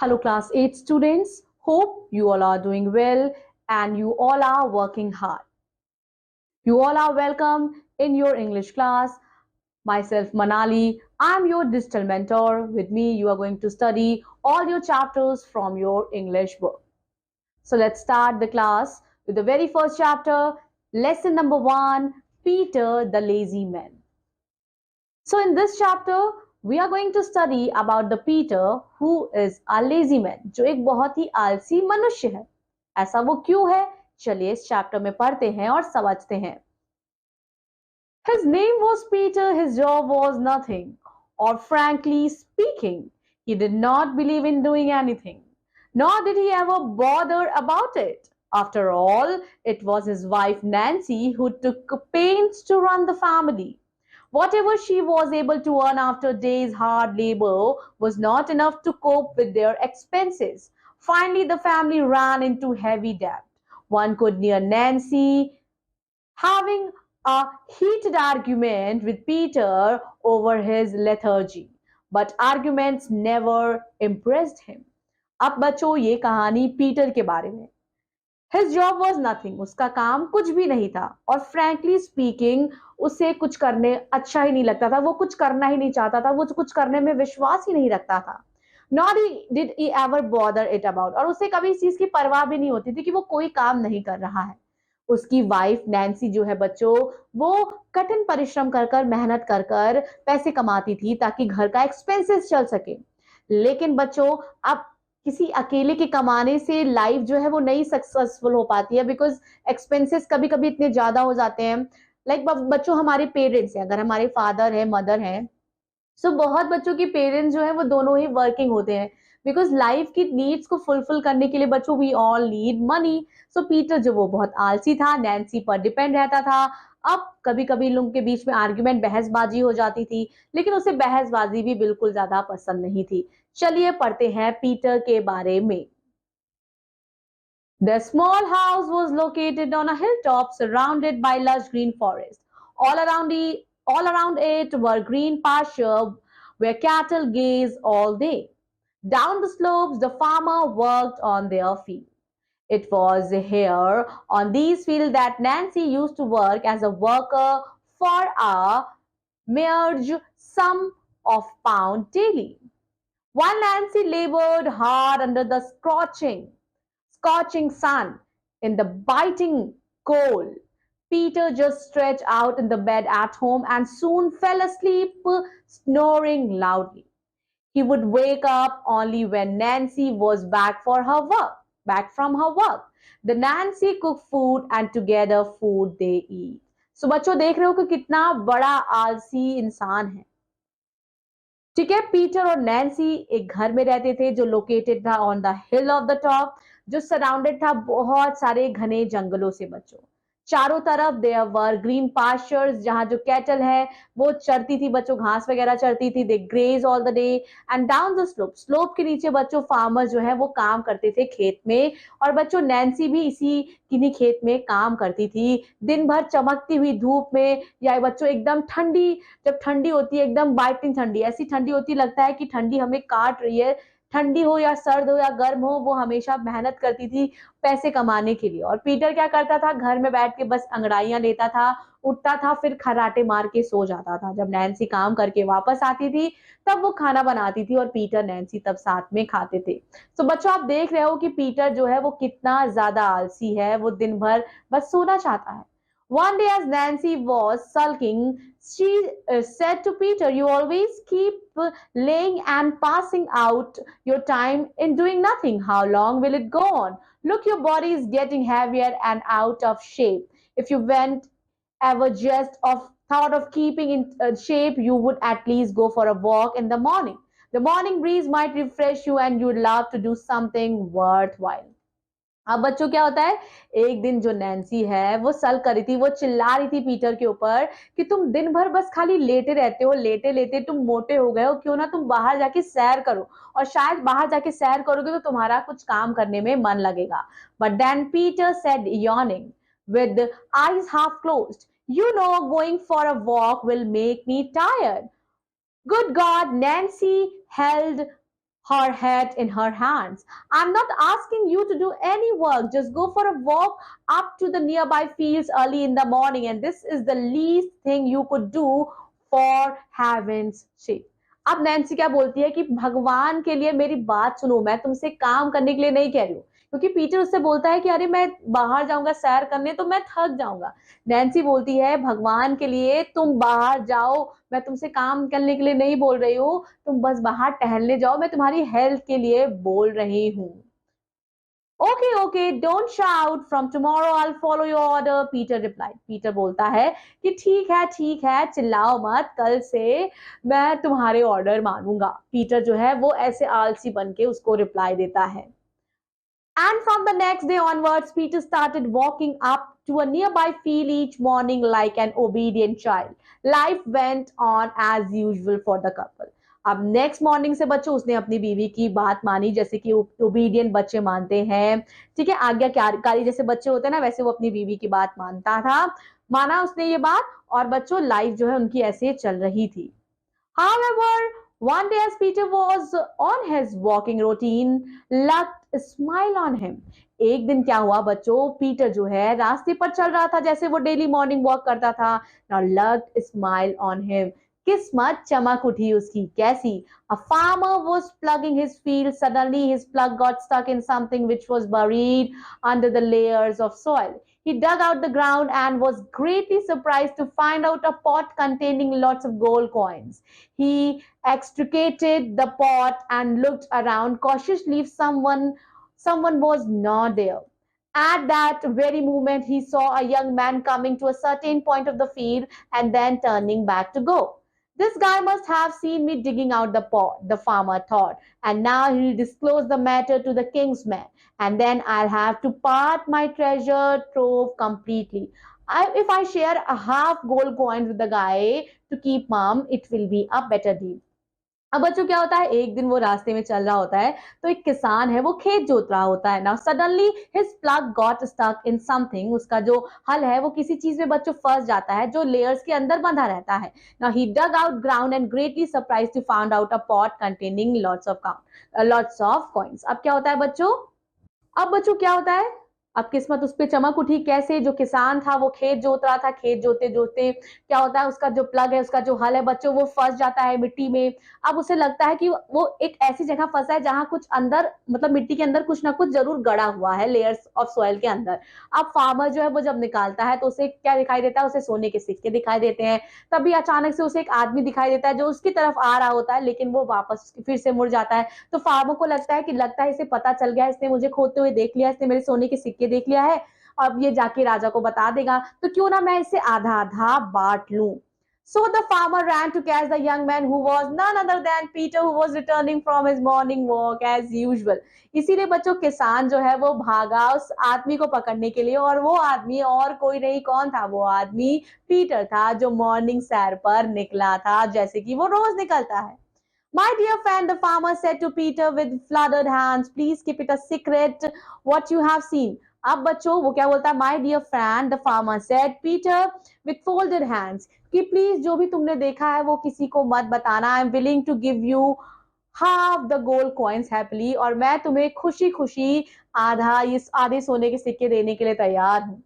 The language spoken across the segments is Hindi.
Hello, class 8 students. Hope you all are doing well and you all are working hard. You all are welcome in your English class. Myself, Manali, I'm your digital mentor. With me, you are going to study all your chapters from your English book. So let's start the class with the very first chapter, lesson number 1, Peter the Lazy Man. So in this chapter, we are going to study about the Peter who is a lazy man, जो एक बहुत ही आलसी मनुष्य है. ऐसा वो क्यों है? चलिए इस चैप्टर में पढ़ते हैं और समझते हैं. His name was Peter, his job was nothing, or frankly speaking, he did not believe in doing anything, nor did he ever bother about it. After all, it was his wife Nancy who took pains to run the family. Whatever she was able to earn after days' hard labor was not enough to cope with their expenses. Finally, the family ran into heavy debt. One could near Nancy having a heated argument with Peter over his lethargy. But arguments never impressed him. अब बच्चों ये कहानी पीटर के बारे में. His job was nothing. उसका काम कुछ भी नहीं था और frankly speaking उसे कुछ करने अच्छा ही नहीं लगता था. वो कुछ करना ही नहीं चाहता था. वो कुछ करने में विश्वास ही नहीं रखता था. Nor did he ever bother it about. और उसे कभी इस चीज की परवाह भी नहीं होती थी कि वो कोई काम नहीं कर रहा है. उसकी वाइफ नैन्सी जो है बच्चों वो कठिन परिश्रम कर कर मेहनत कर कर पैसे कमाती थी ताकि घर का एक्सपेंसेस चल सके. लेकिन बच्चों अब किसी अकेले के कमाने से लाइफ जो है वो नहीं सक्सेसफुल हो पाती है बिकॉज एक्सपेंसेस कभी कभी इतने ज्यादा हो जाते हैं. लाइक बच्चों हमारे पेरेंट्स हैं, अगर हमारे फादर है मदर है, सो बहुत बच्चों के पेरेंट्स जो है वो दोनों ही वर्किंग होते हैं बिकॉज लाइफ की नीड्स को फुलफिल करने के लिए बच्चों we all need money. So Peter जो वो बहुत आलसी था, नैन्सी पर डिपेंड रहता था. अब कभी कभी लोगों के बीच में आर्ग्यूमेंट बहसबाजी हो जाती थी लेकिन उसे बहसबाजी भी बिल्कुल ज्यादा पसंद नहीं थी. चलिए पढ़ते हैं पीटर के बारे में. The small house was located on a hilltop surrounded by lush green forest. All around it were green pastures where cattle grazed all day. Down the slopes, the farmer worked on their field. It was here on these fields that Nancy used to work as a worker for a mere sum of pound daily. While Nancy labored hard under the scorching sun, in the biting cold, Peter just stretched out in the bed at home and soon fell asleep, snoring loudly. He would wake up only when Nancy was back from her work. The Nancy cooked food and together food they eat. So बच्चों देख रहे हो कि कितना बड़ा आलसी इंसान है. ठीक है, पीटर और नैन्सी एक घर में रहते थे जो लोकेटेड था on the hill of the top, जो सराउंडेड था बहुत सारे घने जंगलों से. बच्चों चारों तरफ देयर वर ग्रीन पास्चर्स, जहां जो कैटल है वो चरती थी बच्चों, घास वगैरह चरती थी. They graze all the day and down the slope के नीचे बच्चों फार्मर जो है वो काम करते थे खेत में. और बच्चों नैन्सी भी इसी किन्हीं खेत में काम करती थी दिन भर चमकती हुई धूप में, या बच्चों एकदम ठंडी, जब ठंडी होती है एकदम बाइटिंग ठंडी, ऐसी ठंडी होती लगता है कि ठंडी हमें काट रही है. ठंडी हो या सर्द हो या गर्म हो वो हमेशा मेहनत करती थी पैसे कमाने के लिए. और पीटर क्या करता था, घर में बैठ के बस अंगड़ाइयां लेता था, उठता था, फिर खराटे मार के सो जाता था. जब नैन्सी काम करके वापस आती थी तब वो खाना बनाती थी और पीटर नैन्सी तब साथ में खाते थे. तो बच्चों आप देख रहे हो कि पीटर जो है वो कितना ज्यादा आलसी है, वो दिन भर बस सोना चाहता है. One day, as Nancy was sulking, she said to Peter, "You always keep laying and passing out your time in doing nothing. How long will it go on? Look, your body is getting heavier and out of shape. If you went ever just of thought of keeping in shape, you would at least go for a walk in the morning. The morning breeze might refresh you, and you'd love to do something worthwhile." अब बच्चों क्या होता है, एक दिन जो नैन्सी है वो सल करी थी, वो चिल्ला रही थी पीटर के ऊपर कि तुम दिन भर बस खाली लेटे रहते हो, लेटे लेटे तुम मोटे हो गए हो, क्यों ना तुम बाहर जाके सैर करो, और शायद बाहर जाके सैर करोगे तो तुम्हारा कुछ काम करने में मन लगेगा. But then Peter said yawning with eyes half closed, "You know, going for a walk will make me tired." Good God, Nancy held her head in her hands. I'm not asking you to do any work. Just go for a walk up to the nearby fields early in the morning, and this is the least thing you could do for heaven's sake. अब नैन्सी क्या बोलती है कि भगवान के लिए मेरी बात सुनो, मैं तुमसे काम करने के लिए नहीं कह रही हूँ, क्योंकि पीटर उससे बोलता है कि अरे मैं बाहर जाऊंगा सैर करने तो मैं थक जाऊंगा। नैन्सी बोलती है भगवान के लिए तुम बाहर जाओ, मैं तुमसे काम करने के लिए नहीं बोल रही हूँ, तुम बस बाहर टहलने जाओ, मैं तुम्हारी हेल्थ के लिए बोल रही हूँ। Okay okay don't shout, from tomorrow I follow your order, Peter replied. Peter बोलता है कि ठीक है चिल्लाओ मत, कल से मैं तुम्हारे ऑर्डर मानूंगा। पीटर जो है वो ऐसे आलसी बन के उसको रिप्लाई देता है। And from the next day onwards, Peter started walking up to a nearby field each morning like an obedient child. Life went on as usual for the couple. अब नेक्स्ट मॉर्निंग से बच्चों उसने अपनी बीवी की बात मानी, जैसे कि ओबीडियंट बच्चे मानते हैं, ठीक है, आज्ञाकारी जैसे बच्चे होते हैं ना, वैसे वो अपनी बीवी की बात मानता था। माना उसने ये बात, और बच्चों लाइफ जो है उनकी ऐसे चल रही थी। However, one day as Peter was on his walking routine, luck smiled on him. एक दिन क्या हुआ बच्चों, पीटर जो है रास्ते पर चल रहा था जैसे वो डेली मॉर्निंग वॉक करता था। Now luck smiled on him. किस्मत चमक उठी उसकी, कैसी? A farmer was plugging his field. Suddenly his plug got stuck in something which was buried under the layers of soil. He dug out the ground and was greatly surprised to find out a pot containing lots of gold coins. He extricated the pot and looked around cautiously if someone was not there. At that very moment, he saw a young man coming to a certain point of the field and then turning back to go. This guy must have seen me digging out the pot, the farmer thought, and now he'll disclose the matter to the king's man, and then I'll have to part my treasure trove completely. If I share a half gold coins with the guy to keep mum, it will be a better deal. अब बच्चों क्या होता है, एक दिन वो रास्ते में चल रहा होता है तो एक किसान है वो खेत जोत रहा होता है ना, suddenly his plug got stuck in something, उसका जो हल है वो किसी चीज में बच्चों फंस जाता है जो लेयर्स के अंदर बंधा रहता है। Now he dug out ground and greatly surprised to found out a pot containing lots of coins. अब क्या होता है बच्चों, अब बच्चों क्या होता है, अब किस्मत उस पे चमक उठी, कैसे? जो किसान था वो खेत जोत रहा था, खेत जोते जोते क्या होता है, उसका जो प्लग है, उसका जो हल है बच्चों वो फंस जाता है मिट्टी में। अब उसे लगता है कि वो एक ऐसी जगह फंसा है जहां कुछ अंदर, मतलब मिट्टी के अंदर कुछ ना कुछ जरूर गड़ा हुआ है, लेयर्स ऑफ सॉइल के अंदर। अब फार्मर जो है वो जब निकालता है तो उसे क्या दिखाई देता है, उसे सोने के सिक्के दिखाई देते हैं। तभी अचानक से उसे एक आदमी दिखाई देता है जो उसकी तरफ आ रहा होता है, लेकिन वो वापस फिर से मुड़ जाता है। तो फार्मर को लगता है कि लगता है इसे पता चल गया, इसने मुझे खोदते हुए देख लिया, इसने मेरे सोने के सिक्के देख लिया है, अब ये जाके राजा को बता देगा, तो क्यों ना मैं इसे आधा आधा बांट लूं। So the farmer ran to catch the young man who was none other than Peter, who was returning from his morning walk as usual. इसीलिए बच्चों किसान जो है वो भागा उस आदमी को पकड़ने के लिए, और वो आदमी और कोई नहीं, कौन था वो आदमी? पीटर था, जो मॉर्निंग सैर पर निकला था जैसे कि वो रोज निकलता है। My dear friend, the farmer said to Peter with fluttered hands, please keep it a secret what you have seen. अब बच्चों वो क्या बोलता है, My dear friend, the farmer said, Peter with folded hands, कि प्लीज जो भी तुमने देखा है वो किसी को मत बताना। I am willing to give you half the gold coins happily, और मैं तुम्हें खुशी खुशी आधे सोने के सिक्के देने के लिए तैयार हूँ।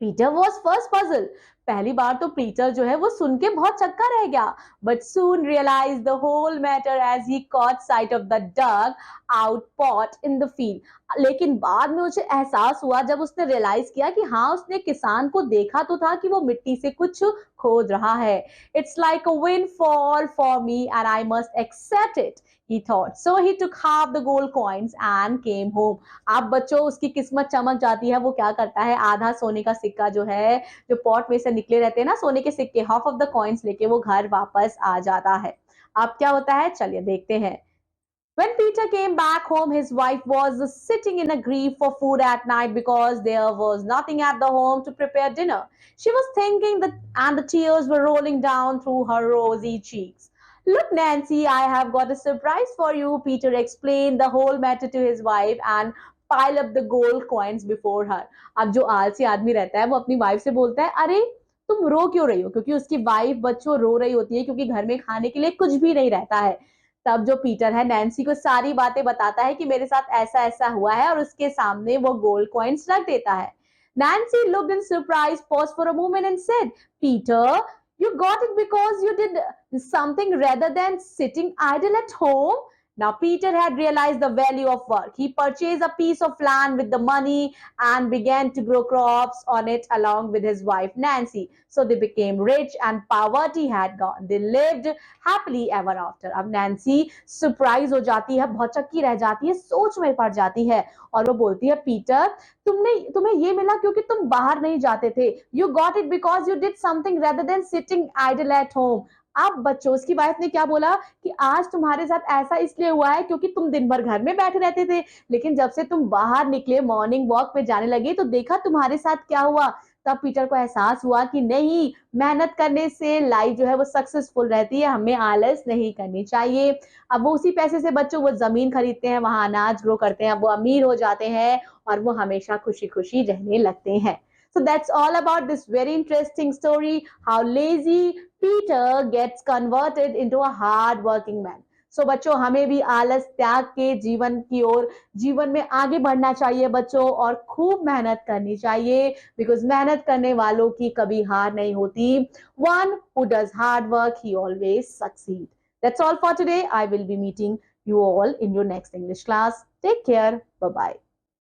पीटर वॉज फर्स्ट पजल, पहली बार तो पीटर जो है वो सुन के बहुत चक्का रह गया, but soon realise the whole matter as he caught sight of the dug out pot in the field. लेकिन बाद में उसे एहसास हुआ जब उसने रियलाइज किया कि हाँ उसने किसान को देखा तो था कि वो मिट्टी से कुछ खोद रहा है। It's like a windfall for me and I must accept it, he thought. So he took half the gold coins and came home. अब बच्चों उसकी किस्मत चमक जाती है, वो क्या करता है, आधा सोने का सिक्का जो है, जो पॉट में से निकले रहते हैं ना सोने के सिक्के, हाफ ऑफ द कॉइन्स लेके वो घर वापस आ जाता है। अब क्या होता है, चलिए देखते हैं। When Peter came back home, his wife was sitting in a grief for food at night because there was nothing at the home to prepare dinner. She was thinking that, and the tears were rolling down through her rosy cheeks. Look, Nancy, I have got a surprise for you. Peter explained the whole matter to his wife and piled up the gold coins before her. अब जो आलसी आदमी रहता है वो अपनी वाइफ से बोलता है, अरे तुम रो क्यों रही हो? क्योंकि उसकी वाइफ बच्चों रो रही होती है क्योंकि घर में खाने के लिए कुछ भी नहीं रहता है। तब जो पीटर है नैन्सी को सारी बातें बताता है कि मेरे साथ ऐसा ऐसा हुआ है और उसके सामने वो गोल्ड कॉइन्स रख देता है. Nancy looked in surprise, paused for a moment and said, Peter, you got it because you did something rather than sitting idle at home. Now Peter had realized the value of work. He purchased a piece of land with the money and began to grow crops on it along with his wife Nancy. So they became rich and poverty had gone. They lived happily ever after. अब नैन्सी सरप्राइज हो जाती है, भौचक्की रह जाती है, सोच में पड़ जाती है और वो बोलती है, पीटर, तुम्हें ये मिला क्योंकि तुम बाहर नहीं जाते थे. You got it because you did something rather than sitting idle at home. अब बच्चों, उसकी वाइफ ने क्या बोला कि आज तुम्हारे साथ ऐसा इसलिए हुआ है क्योंकि तुम दिन भर घर में बैठे रहते थे, लेकिन जब से तुम बाहर निकले, मॉर्निंग वॉक पे जाने लगे, तो देखा तुम्हारे साथ क्या हुआ. तब पीटर को एहसास हुआ कि नहीं, मेहनत करने से लाइफ जो है वो सक्सेसफुल रहती है, हमें आलस नहीं करनी चाहिए. अब वो उसी पैसे से बच्चों वो जमीन खरीदते हैं, वहां अनाज ग्रो करते हैं, वो अमीर हो जाते हैं और वो हमेशा खुशी खुशी रहने लगते हैं. So that's all about this very interesting story, how lazy Peter gets converted into a hard working man. So बच्चों, हमें भी आलस त्याग के जीवन की ओर, जीवन में आगे बढ़ना चाहिए बच्चों, और खूब मेहनत करनी चाहिए, बिकॉज मेहनत करने वालों की कभी हार नहीं होती. One who does hard work, he always succeed. That's all for today. I will be meeting you all in your next English class. Take care. Bye bye.